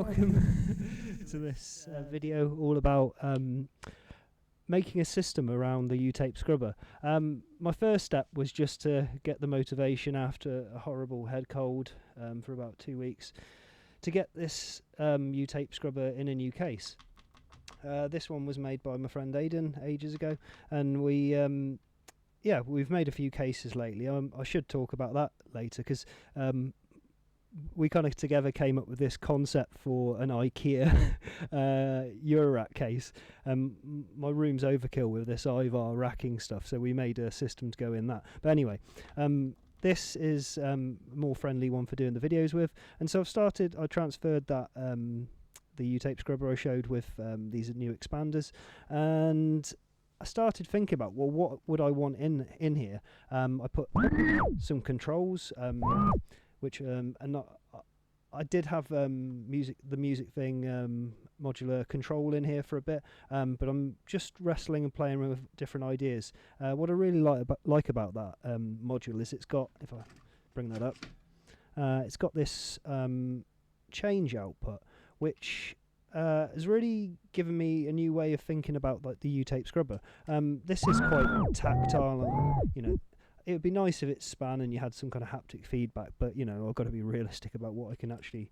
welcome to this video all about making a system around the uTape scrubber. My first step was just to get the motivation after a horrible head cold for about 2 weeks to get this uTape scrubber in a new case. This one was made by my friend Aidan ages ago, and we've made a few cases lately. I should talk about that later, because we kind of together came up with this concept for an IKEA Eurorack case. My room's overkill with this IVAR racking stuff, so we made a system to go in that. But anyway, this is a more friendly one for doing the videos with, and so I transferred that the uTape scrubber I showed with these new expanders, and I started thinking about, well, what would I want in here? I put some controls, which I did have the music thing modular control in here for a bit, but I'm just wrestling and playing with different ideas. What I really like about that module is it's got, if I bring that up, it's got this change output, which has really given me a new way of thinking about like the uTape scrubber. This is quite tactile, and it would be nice if it span and you had some kind of haptic feedback, but I've got to be realistic about what I can actually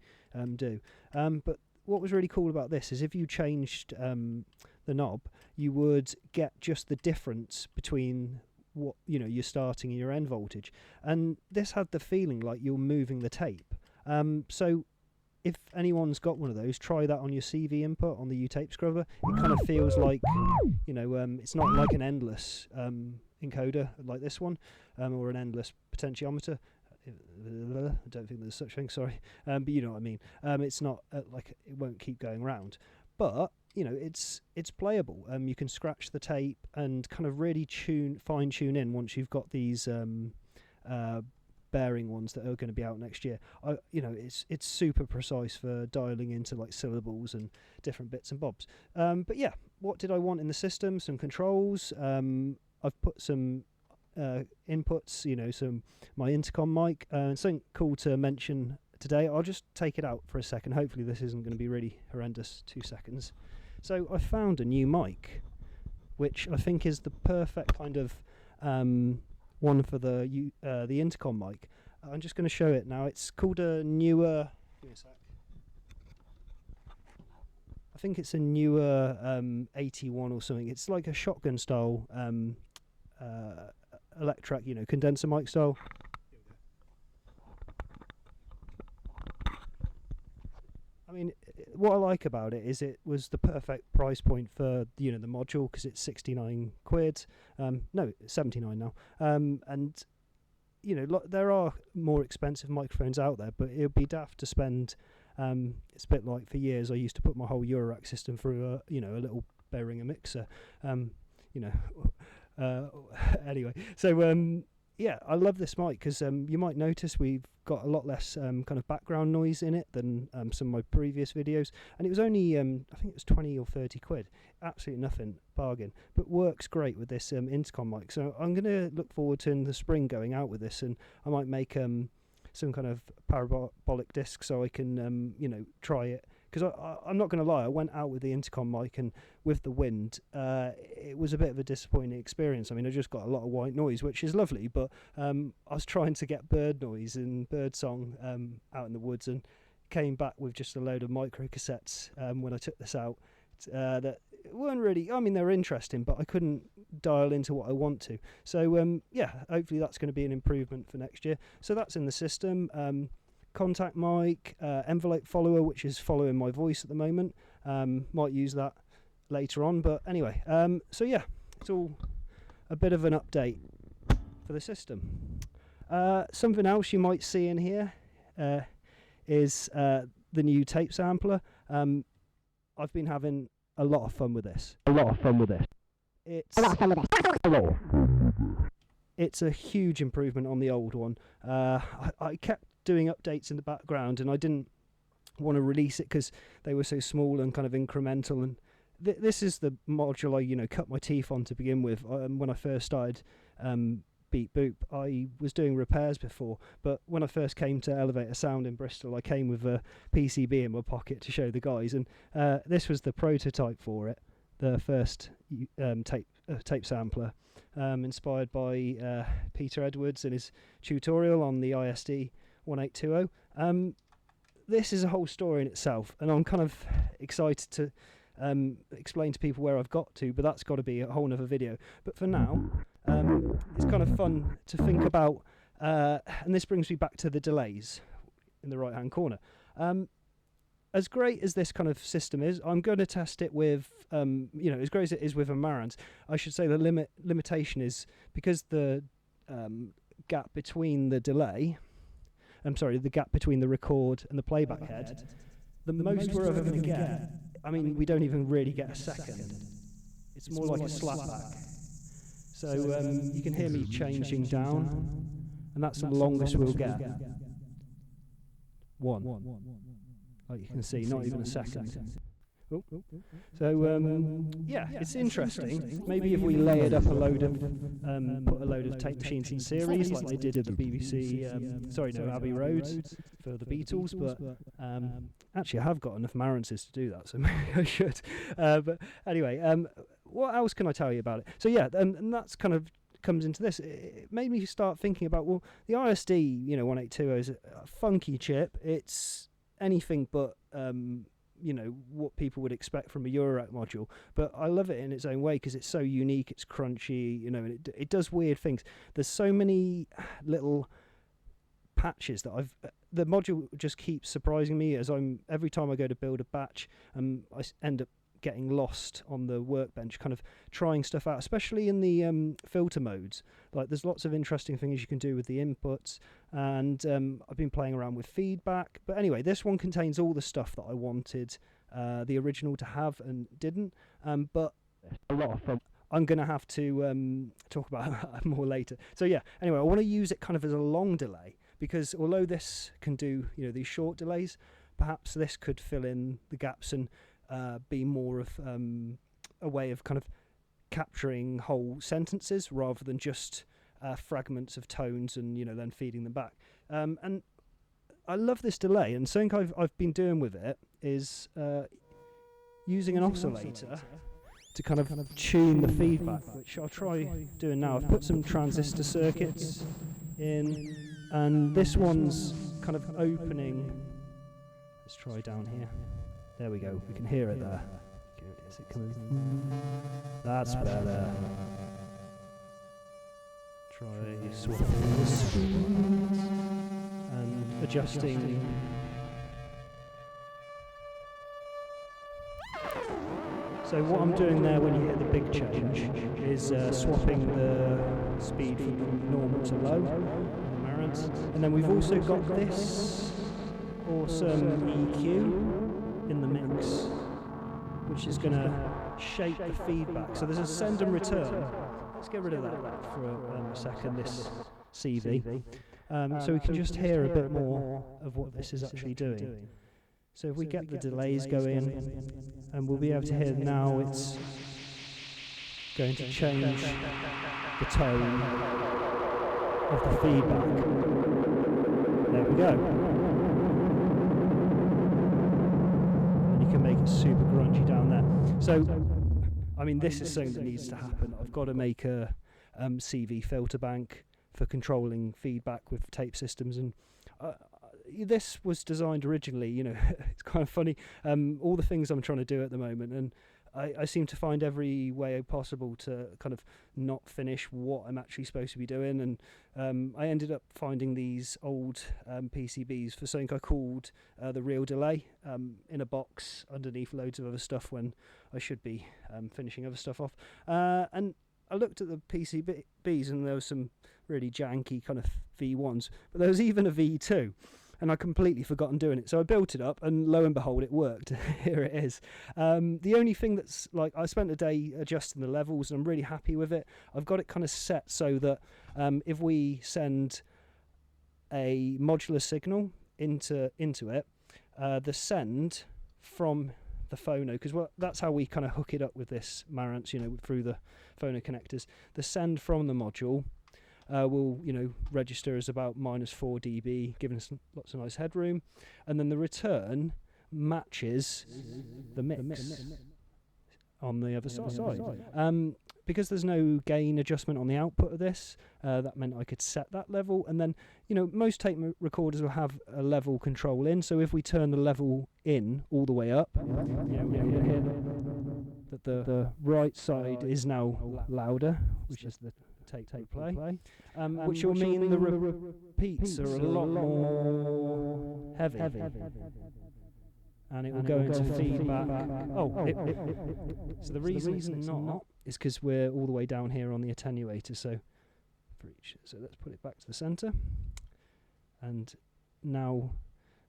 do. But what was really cool about this is if you changed the knob, you would get just the difference between what your starting and your end voltage, and this had the feeling like you're moving the tape. So if anyone's got one of those, try that on your CV input on the uTape scrubber. It kind of feels like it's not like an endless encoder like this one, or an endless potentiometer. I don't think there's such thing, sorry, but you know what I mean. It's not like it won't keep going round, but it's playable. You can scratch the tape and kind of really fine tune in once you've got these bearing ones that are going to be out next year. It's super precise for dialing into like syllables and different bits and bobs. But yeah, what did I want in the system? Some controls. I've put some inputs, some my intercom mic, and something cool to mention today. I'll just take it out for a second. Hopefully this isn't going to be really horrendous. 2 seconds. So I found a new mic, which I think is the perfect kind of one for the intercom mic. I'm just going to show it now. It's called a newer. Give me a sec. I think it's a newer 81 or something. It's like a shotgun style electrac, condenser mic style. I mean, what I like about it is it was the perfect price point for the module, because it's 69 quid. No, 79 now. And there are more expensive microphones out there, but it would be daft to spend. It's a bit like for years I used to put my whole Eurorack system through a little Behringer mixer. Anyway, so yeah, I love this mic because you might notice we've got a lot less kind of background noise in it than some of my previous videos, and it was only I think it was 20 or 30 quid. Absolutely nothing, bargain, but works great with this intercom mic. So I'm going to look forward to in the spring going out with this, and I might make some kind of parabolic disc so I can try it, because I'm not going to lie, I went out with the intercom mic, and with the wind it was a bit of a disappointing experience. I mean, I just got a lot of white noise, which is lovely, but I was trying to get bird noise and bird song out in the woods, and came back with just a load of micro cassettes when I took this out that weren't really, I mean, they're interesting, but I couldn't dial into what I want to. So yeah, hopefully that's going to be an improvement for next year. So that's in the system. Contact mic, envelope follower, which is following my voice at the moment. Might use that later on, but anyway, so yeah, it's all a bit of an update for the system. Something else you might see in here is the new tape sampler. I've been having a lot of fun with this. It's a huge improvement on the old one. I kept doing updates in the background, and I didn't want to release it because they were so small and kind of incremental. And this is the module I cut my teeth on to begin with when I first started beep boop. I was doing repairs before, but when I first came to Elevator Sound in Bristol, I came with a PCB in my pocket to show the guys, and this was the prototype for it, the first tape sampler, inspired by Peter Edwards and his tutorial on the ISD 1820. This is a whole story in itself, and I'm kind of excited to explain to people where I've got to, but that's got to be a whole nother video. But for now, it's kind of fun to think about, and this brings me back to the delays in the right hand corner. As great as this kind of system is, I'm going to test it with, as great as it is with a Marantz. I should say the limitation is because the gap between the delay, the gap between the record and the playback head, the most we're ever going to get, I mean, we don't even really get a second. It's more like a slapback. So you can hear me changing down, and that's the longest we'll get. One. Like you can see, not even a second. Oh. So yeah, it's interesting. Maybe if we layered up a load of, put a load of tape machines in series, like they did at the BBC, Abbey Road for the Beatles. But actually, I have got enough Marantzes to do that, so maybe I should. But anyway, what else can I tell you about it? So yeah, and that's kind of comes into this. It made me start thinking about, well, the ISD, 1820 is a funky chip. It's anything but what people would expect from a Eurorack module, but I love it in its own way because it's so unique, it's crunchy, and it does weird things. There's so many little patches that the module just keeps surprising me as every time I go to build a batch, I end up getting lost on the workbench, kind of trying stuff out, especially in the filter modes. Like, there's lots of interesting things you can do with the inputs, and I've been playing around with feedback. But anyway, this one contains all the stuff that I wanted the original to have and didn't, but a lot of fun. I'm going to have to talk about that more later. So yeah, anyway, I want to use it kind of as a long delay, because although this can do these short delays, perhaps this could fill in the gaps and be more of a way of kind of capturing whole sentences rather than just fragments of tones and then feeding them back. And I love this delay, and something I've been doing with it is using an oscillator to kind of tune the feedback, which I'll try doing now. I've put some transistor circuits in, and this one's kind of opening. Let's try down here. There we go, we can hear it there. Is it coming? That's better. Try swapping the speed and adjusting. So what I'm doing there when you hit the big change is swapping the speed from normal to low, and then we've also got this awesome EQ in the mix, which is going to shape the feedback. So there's a send and return. Let's get rid of that for a second, this CV, so we can just hear a bit more of what this is actually doing. So if we get the delays going, and we'll be able to hear now it's going to change the tone of the feedback. There we go. Can make it super grungy down there. So I mean, this is something that needs to happen. I've got to make a CV filter bank for controlling feedback with tape systems, and this was designed originally, it's kind of funny, all the things I'm trying to do at the moment, and I seem to find every way possible to kind of not finish what I'm actually supposed to be doing, and I ended up finding these old PCBs for something I called the real delay, in a box underneath loads of other stuff when I should be finishing other stuff off. And I looked at the PCBs, and there was some really janky kind of V1s, but there was even a V2. And I'd completely forgotten doing it. So I built it up, and lo and behold, it worked. Here it is. The only thing that's like, I spent a day adjusting the levels, and I'm really happy with it. I've got it kind of set so that if we send a modular signal into it, the send from the phono, because that's how we kind of hook it up with this Marantz, through the phono connectors. The send from the module will, register as about -4 dB, giving us lots of nice headroom. And then the return matches the mix on the other side. Because there's no gain adjustment on the output of this, that meant I could set that level. And then, most tape recorders will have a level control in. So if we turn the level in all the way up, we can hear that the right side is now louder, which is the tape play, which will mean the repeats are a lot more heavy. And it will go into feedback. So the reason it's not is because we're all the way down here on the attenuator. So let's put it back to the center. And now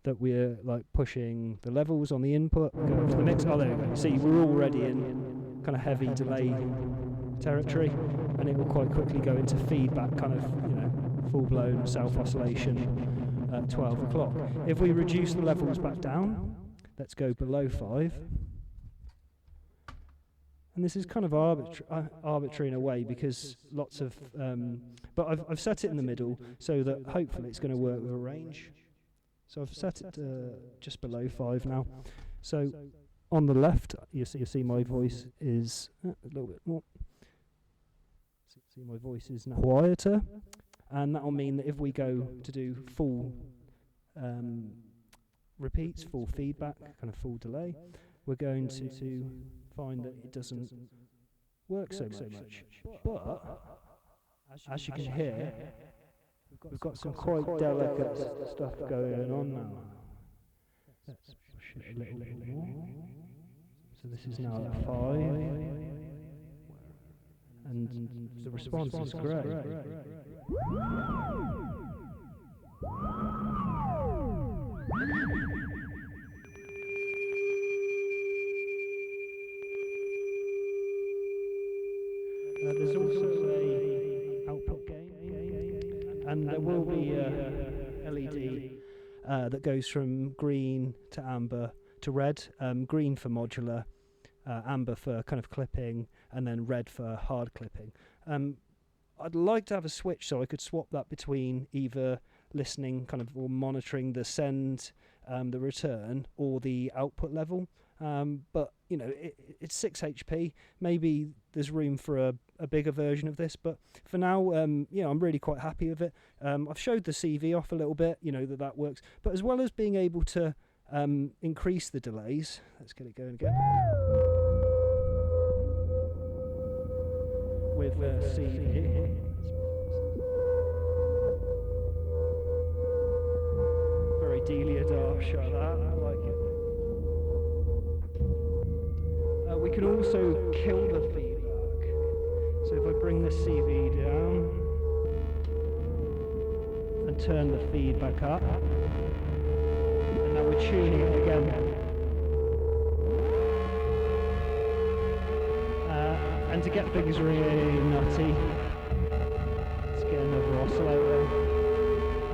that we're pushing the levels on the input, go to the mix. Oh, there we go. See, we're already in kind of heavy delay territory, and it will quite quickly go into feedback, kind of full-blown self-oscillation at 12 o'clock. If we reduce the levels back down, let's go below 5. And this is kind of arbitrary in a way, because lots of... but I've set it in the middle so that hopefully it's going to work with a range. So I've set it just below 5 now. So on the left, you see my voice is a little bit more... See, my voice is now quieter. And that will mean that if we go to do full... repeats, full feedback, kind of full delay, we're going to find that it doesn't work so much. But as you can hear, we've got some quite delicate stuff going on now. Let's push it a little bit more. So this is now at 5, and the response is great. There's also a output gain, and there will be a LED that goes from green to amber to red. Green for modular, amber for kind of clipping, and then red for hard clipping. I'd like to have a switch so I could swap that between either listening kind of or monitoring the send, the return, or the output level. But it's 6 HP. Maybe there's room for a bigger version of this, but for now, I'm really quite happy with it. I've showed the CV off a little bit, that works. But as well as being able to increase the delays, let's get it going again. With CV. Very Delia Dark shot that, I like it. We can also kill the feedback. So if I bring the CV down and turn the feedback up, and now we're tuning it again. And to get things really nutty, let's get another oscillator.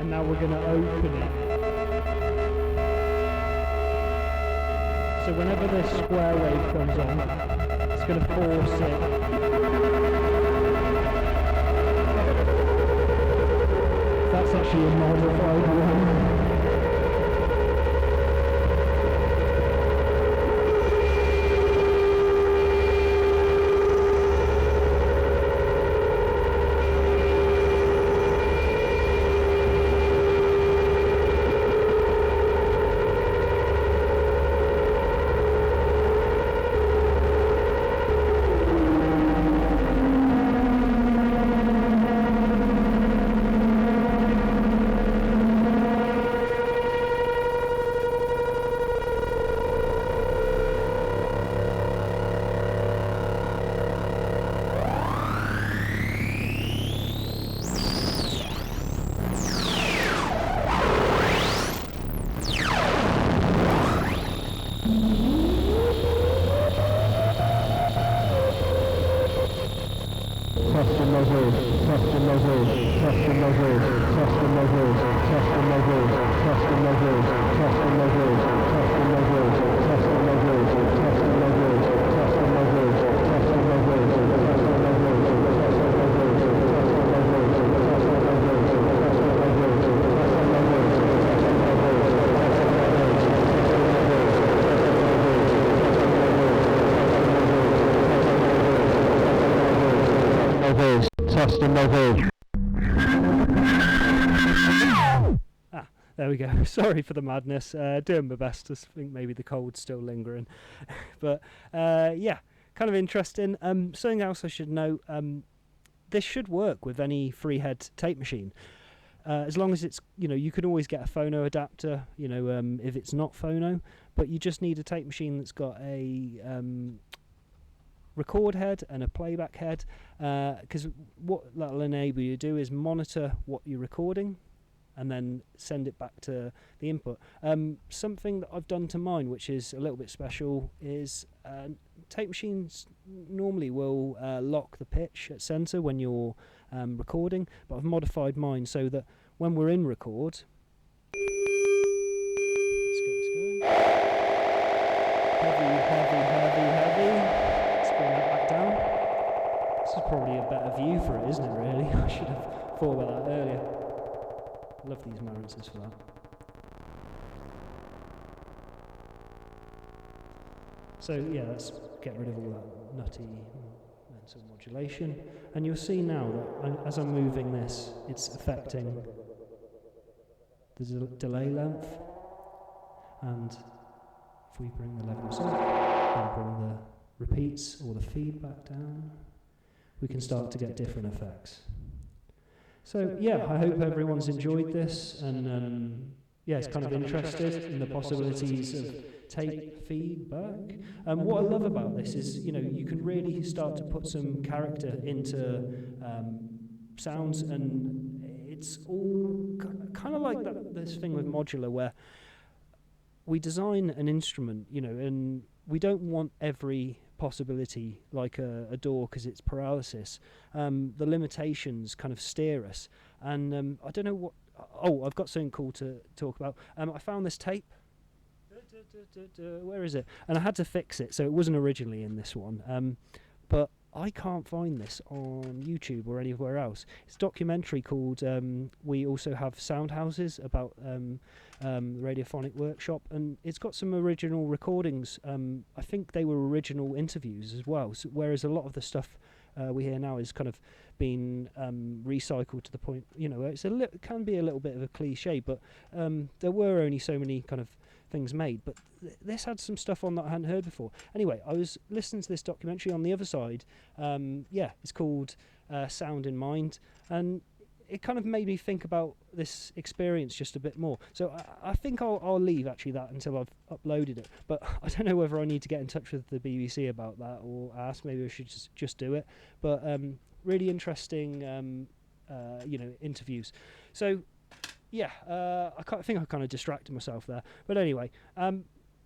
And now we're going to open it. So whenever this square wave comes on, it's going to force it. That's actually a modified one. lost in novel. Ah, there we go. Sorry for the madness. Doing my best. I think maybe the cold's still lingering. But yeah, kind of interesting. Something else I should note, this should work with any freehead tape machine. As long as it's, you can always get a phono adapter, if it's not phono, but you just need a tape machine that's got a record head and a playback head, because what that'll enable you to do is monitor what you're recording and then send it back to the input. Something that I've done to mine, which is a little bit special, is tape machines normally will lock the pitch at centre when you're recording, but I've modified mine so that when we're in record, let's get this going. Heavy. Let's bring that back down. This is probably a better view for it, isn't it, really? I should have thought about that earlier. Love these Marances for that. So yeah, let's get rid of all that nutty mental modulation, and you'll see now that as I'm moving this, it's affecting the delay length, and if we bring the levels up and bring the repeats or the feedback down, we can start to get different effects. So yeah, I hope everyone's enjoyed this, and yeah, it's kind of interested in the possibilities of tape feedback. What I love about this is, you can really start to put some character into sounds, and it's all kind of like this thing with modular, where we design an instrument, and we don't want every possibility like a door because it's paralysis. The limitations kind of steer us, and I don't know what. Oh, I've got something cool to talk about. I found this tape. Where is it? And I had to fix it, so it wasn't originally in this one. But I can't find this on YouTube or anywhere else. It's a documentary called We Also Have Sound Houses, about the Radiophonic Workshop, and it's got some original recordings. I think they were original interviews as well, so, whereas a lot of the stuff we hear now is kind of been recycled to the point, it's it can be a little bit of a cliche, but there were only so many kind of things made, but this had some stuff on that I hadn't heard before. Anyway, I was listening to this documentary on the other side. It's called Sound in Mind, and it kind of made me think about this experience just a bit more. So I think I'll leave actually that until I've uploaded it, but I don't know whether I need to get in touch with the BBC about that or ask. Maybe I should just do it. But really interesting interviews. So yeah, I think I kind of distracted myself there. But anyway, I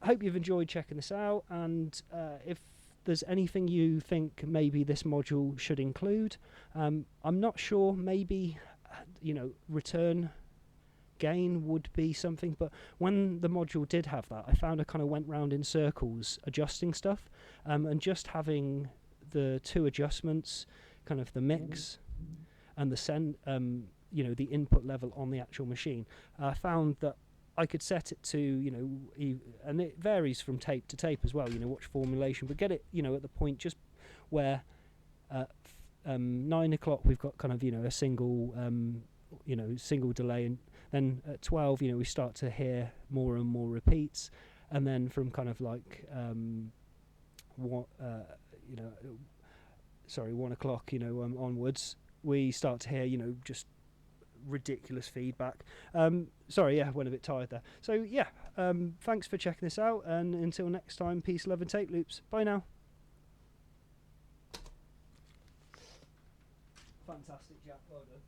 hope you've enjoyed checking this out, and if there's anything you think maybe this module should include, I'm not sure, maybe return gain would be something, but when the module did have that, I found I kind of went round in circles adjusting stuff, and just having the two adjustments, kind of the mix and the send, the input level on the actual machine, I found that I could set it to, and it varies from tape to tape as well, watch formulation, but get it, at the point just where 9 o'clock we've got kind of, a single, single delay, and then at 12, we start to hear more and more repeats, and then from kind of like, 1 o'clock, onwards, we start to hear, just ridiculous feedback. Went a bit tired there. So yeah, thanks for checking this out, and until next time, peace, love, and tape loops. Bye now. Fantastic, Jack. Well done.